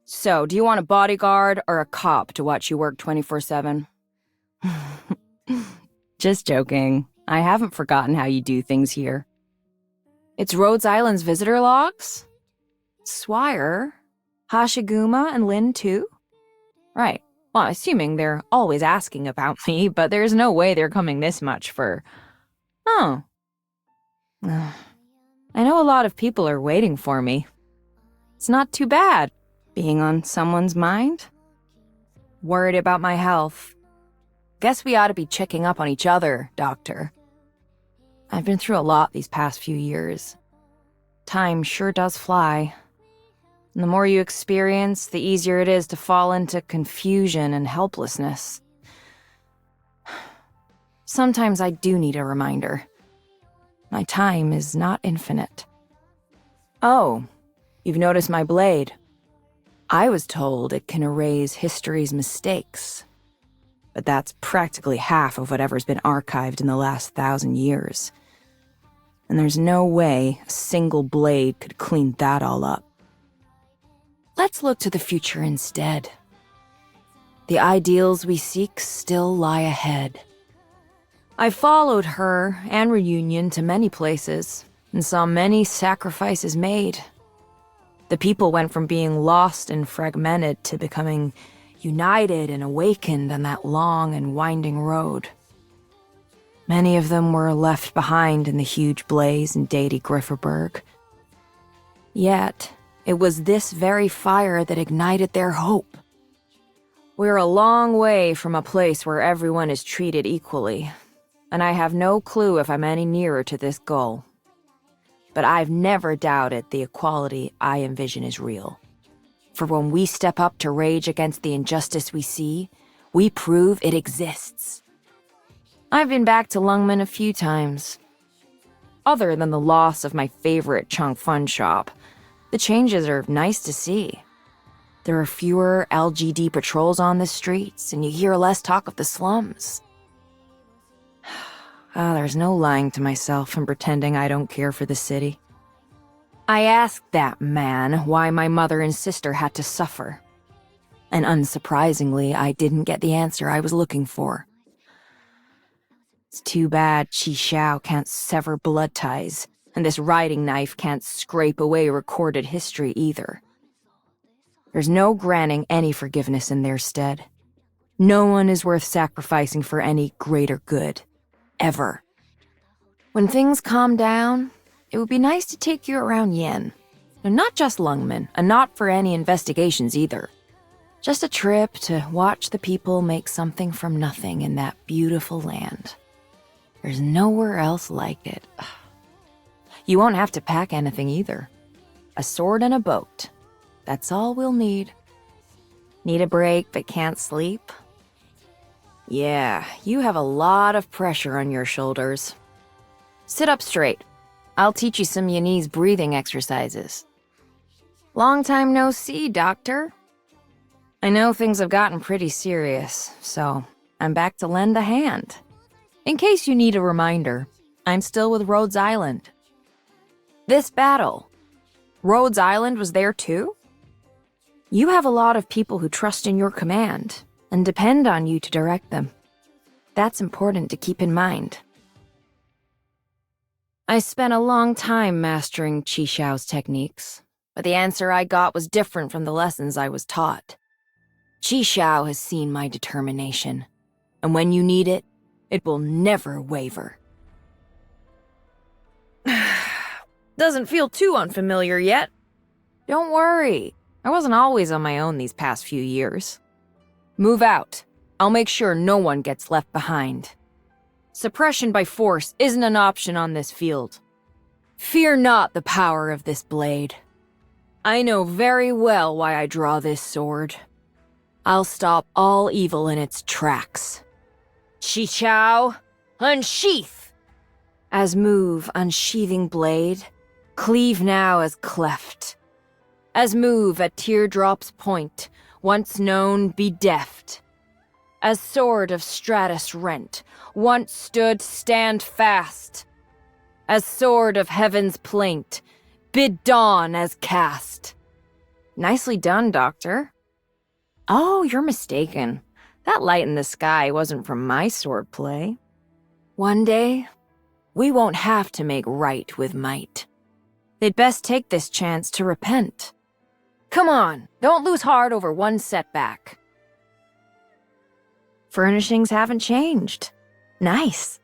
So, do you want a bodyguard or a cop to watch you work 24/7? Just joking. I haven't forgotten how you do things here. It's Rhodes Island's visitor logs? Swire? Hashiguma and Lin too? Right. Well, assuming they're always asking about me, but there's no way they're coming this much for... Oh. I know a lot of people are waiting for me. It's not too bad, being on someone's mind. Worried about my health. Guess we ought to be checking up on each other, Doctor. I've been through a lot these past few years. Time sure does fly. And the more you experience, the easier it is to fall into confusion and helplessness. Sometimes I do need a reminder. My time is not infinite. Oh, you've noticed my blade. I was told it can erase history's mistakes. But that's practically half of whatever's been archived in the last 1,000 years. And there's no way a single blade could clean that all up. Let's look to the future instead. The ideals we seek still lie ahead. I followed her and Reunion to many places and saw many sacrifices made. The people went from being lost and fragmented to becoming united and awakened on that long and winding road. Many of them were left behind in the huge blaze in Deity Grifferberg. Yet, it was this very fire that ignited their hope. We're a long way from a place where everyone is treated equally, and I have no clue if I'm any nearer to this goal. But I've never doubted the equality I envision is real. For when we step up to rage against the injustice we see, we prove it exists. I've been back to Lungmen a few times. Other than the loss of my favorite Chunk Fun Shop, the changes are nice to see. There are fewer LGD patrols on the streets, and you hear less talk of the slums. There's no lying to myself and pretending I don't care for the city. I asked that man why my mother and sister had to suffer. And unsurprisingly, I didn't get the answer I was looking for. It's too bad Qi Xiao can't sever blood ties, and this riding knife can't scrape away recorded history either. There's no granting any forgiveness in their stead. No one is worth sacrificing for any greater good. Ever. When things calm down, it would be nice to take you around Yen. And not just Lungmen, and not for any investigations either. Just a trip to watch the people make something from nothing in that beautiful land. There's nowhere else like it. You won't have to pack anything either. A sword and a boat. That's all we'll need. Need a break but can't sleep? Yeah, you have a lot of pressure on your shoulders. Sit up straight. I'll teach you some Yanese breathing exercises. Long time no see, Doctor. I know things have gotten pretty serious, so I'm back to lend a hand. In case you need a reminder, I'm still with Rhodes Island. This battle, Rhodes Island was there too? You have a lot of people who trust in your command and depend on you to direct them. That's important to keep in mind. I spent a long time mastering Qi Xiao's techniques, but the answer I got was different from the lessons I was taught. Qi Xiao has seen my determination, and when you need it, it will never waver. Doesn't feel too unfamiliar yet. Don't worry, I wasn't always on my own these past few years. Move out. I'll make sure no one gets left behind. Suppression by force isn't an option on this field. Fear not the power of this blade. I know very well why I draw this sword. I'll stop all evil in its tracks. Qi Xiao, unsheath! As move, unsheathing blade, cleave now as cleft. As move at teardrop's point, once known be deft. As sword of Stratus rent, once stood stand fast. As sword of heaven's plaint, bid dawn as cast. Nicely done, Doctor. Oh, you're mistaken. That light in the sky wasn't from my swordplay. One day, we won't have to make right with might. They'd best take this chance to repent. Come on, don't lose heart over one setback. Furnishings haven't changed. Nice.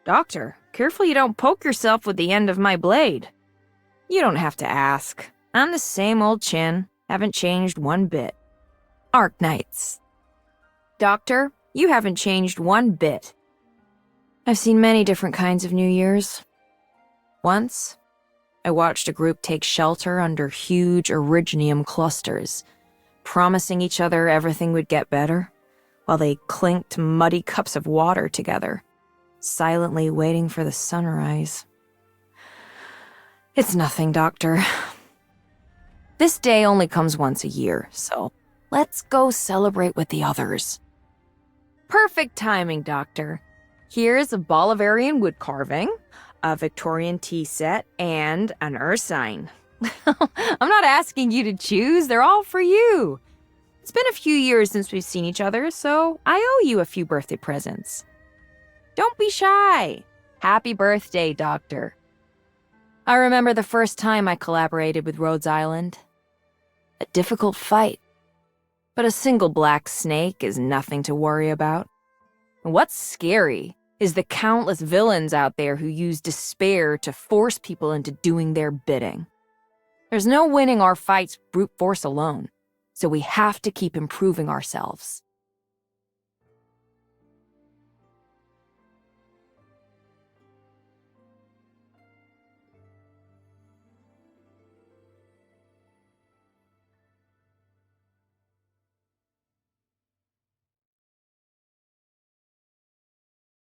Doctor, careful you don't poke yourself with the end of my blade. You don't have to ask. I'm the same old Ch'en, haven't changed one bit. Arknights. Doctor, you haven't changed one bit. I've seen many different kinds of New Year's. Once, I watched a group take shelter under huge originium clusters, promising each other everything would get better, while they clinked muddy cups of water together, silently waiting for the sunrise. It's nothing, Doctor. This day only comes once a year, so let's go celebrate with the others. Perfect timing, Doctor. Here's a Bolivarian wood carving, a Victorian tea set, and an ursine. I'm not asking you to choose, they're all for you. It's been a few years since we've seen each other, so I owe you a few birthday presents. Don't be shy. Happy birthday, Doctor. I remember the first time I collaborated with Rhodes Island. A difficult fight. But a single black snake is nothing to worry about. And what's scary is the countless villains out there who use despair to force people into doing their bidding. There's no winning our fights brute force alone, so we have to keep improving ourselves.